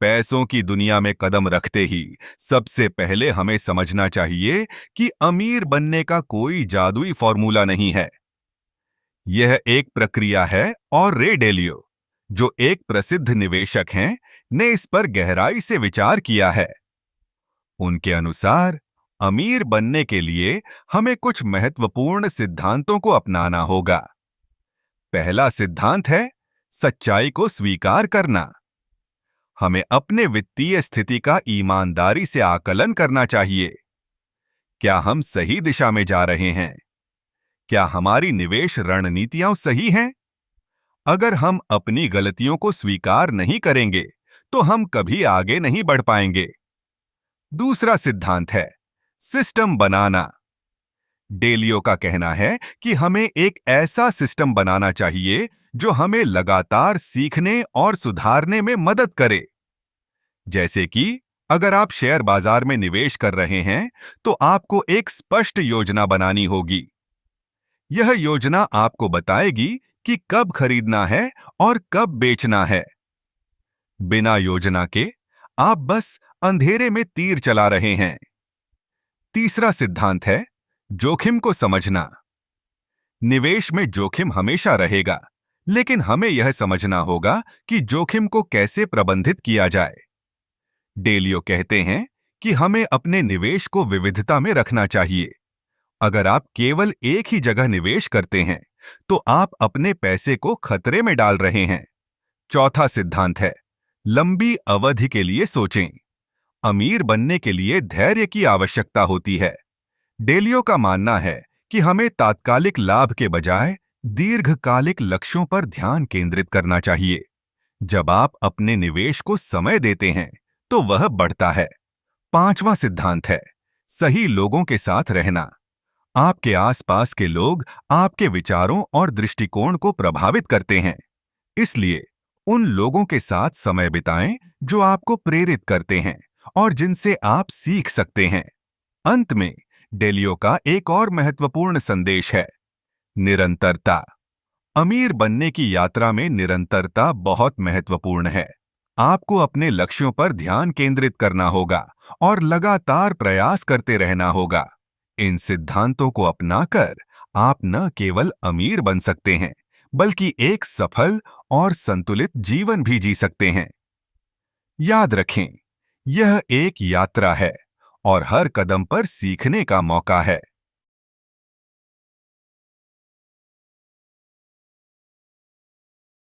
पैसों की दुनिया में कदम रखते ही सबसे पहले हमें समझना चाहिए कि अमीर बनने का कोई जादुई फॉर्मूला नहीं है। यह एक प्रक्रिया है और रे डेलियो, जो एक प्रसिद्ध निवेशक हैं, ने इस पर गहराई से विचार किया है। उनके अनुसार अमीर बनने के लिए हमें कुछ महत्वपूर्ण सिद्धांतों को अपनाना होगा। पहला सिद्धांत है सच्चाई को स्वीकार करना। हमें अपने वित्तीय स्थिति का ईमानदारी से आकलन करना चाहिए। क्या हम सही दिशा में जा रहे हैं? क्या हमारी निवेश रणनीतियां सही हैं? अगर हम अपनी गलतियों को स्वीकार नहीं करेंगे, तो हम कभी आगे नहीं बढ़ पाएंगे। दूसरा सिद्धांत है सिस्टम बनाना। डेलियो का कहना है कि हमें एक ऐसा सिस्टम बनाना चाहिए जो हमें लगातार सीखने और सुधारने में मदद करे। जैसे कि अगर आप शेयर बाजार में निवेश कर रहे हैं, तो आपको एक स्पष्ट योजना बनानी होगी। यह योजना आपको बताएगी कि कब खरीदना है और कब बेचना है। बिना योजना के आप बस अंधेरे में तीर चला रहे हैं। तीसरा सिद्धांत है जोखिम को समझना। निवेश में जोखिम हमेशा रहेगा, लेकिन हमें यह समझना होगा कि जोखिम को कैसे प्रबंधित किया जाए। डेलियो कहते हैं कि हमें अपने निवेश को विविधता में रखना चाहिए। अगर आप केवल एक ही जगह निवेश करते हैं, तो आप अपने पैसे को खतरे में डाल रहे हैं। चौथा सिद्धांत है लंबी अवधि के लिए सोचें। अमीर बनने के लिए धैर्य की आवश्यकता होती है। डेलियो का मानना है कि हमें तात्कालिक लाभ के बजाय दीर्घकालिक लक्ष्यों पर ध्यान केंद्रित करना चाहिए। जब आप अपने निवेश को समय देते हैं, तो वह बढ़ता है। पांचवा सिद्धांत है सही लोगों के साथ रहना। आपके आसपास के लोग आपके विचारों और दृष्टिकोण को प्रभावित करते हैं। इसलिए उन लोगों के साथ समय बिताएं जो आपको प्रेरित करते हैं और जिनसे आप सीख सकते हैं। अंत में डेलियो का एक और महत्वपूर्ण संदेश है निरंतरता। अमीर बनने की यात्रा में निरंतरता बहुत महत्वपूर्ण है। आपको अपने लक्ष्यों पर ध्यान केंद्रित करना होगा और लगातार प्रयास करते रहना होगा। इन सिद्धांतों को अपनाकर आप न केवल अमीर बन सकते हैं, बल्कि एक सफल और संतुलित जीवन भी जी सकते हैं। याद रखें, यह एक यात्रा है और हर कदम पर सीखने का मौका है।